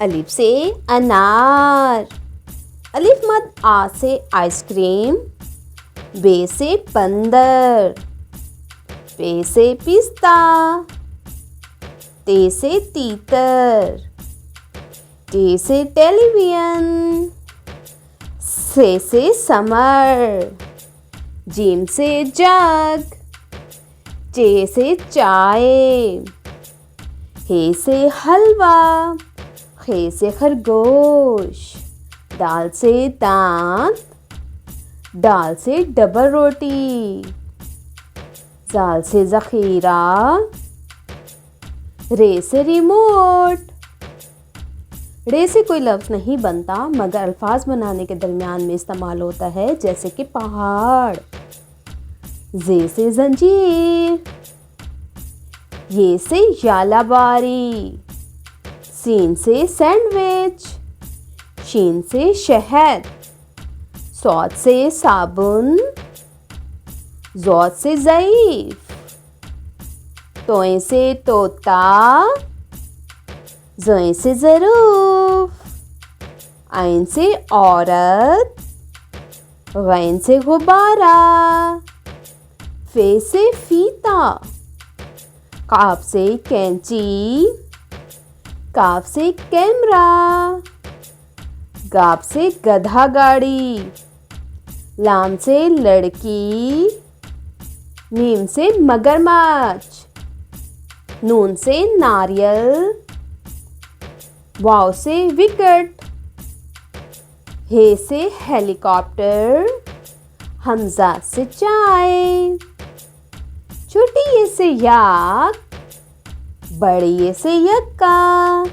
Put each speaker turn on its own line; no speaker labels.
अलिफ से अनार। अलिफ मद आ से आइसक्रीम। बे से बंदर। पे से पिस्ता। ते से तीतर। टे से टेलीविजन। से समर। जीम से जग। चे से चाय। हे से हलवा। खे से खरगोश। दाल से दांत। दाल से डबल रोटी। जाल से ज़ख़ीरा। रे से रिमोट। रे से कोई लफ्ज़ नहीं बनता मगर अल्फाज बनाने के दरमियान में इस्तेमाल होता है, जैसे कि पहाड़। जे से जंजीर। ये से यालाबारी। सीन से सैंडविच। शीन से शहद। सौद से साबुन। ज़ौद से ज़ईफ़। तोए से तोता। ज़ोए से ज़रूफ। आइन से औरत। गैन से गुब्बारा। फे से फीता। काफ से कैंची। काफ से कैमरा। गाप से गधा गाड़ी। लाम से लड़की। मीम से मगरमच्छ। नून से नारियल। वाव से विकेट। हे से हेलीकॉप्टर। हमजा से चाय। छोटी ये से याक। बड़ी ये से यक्का।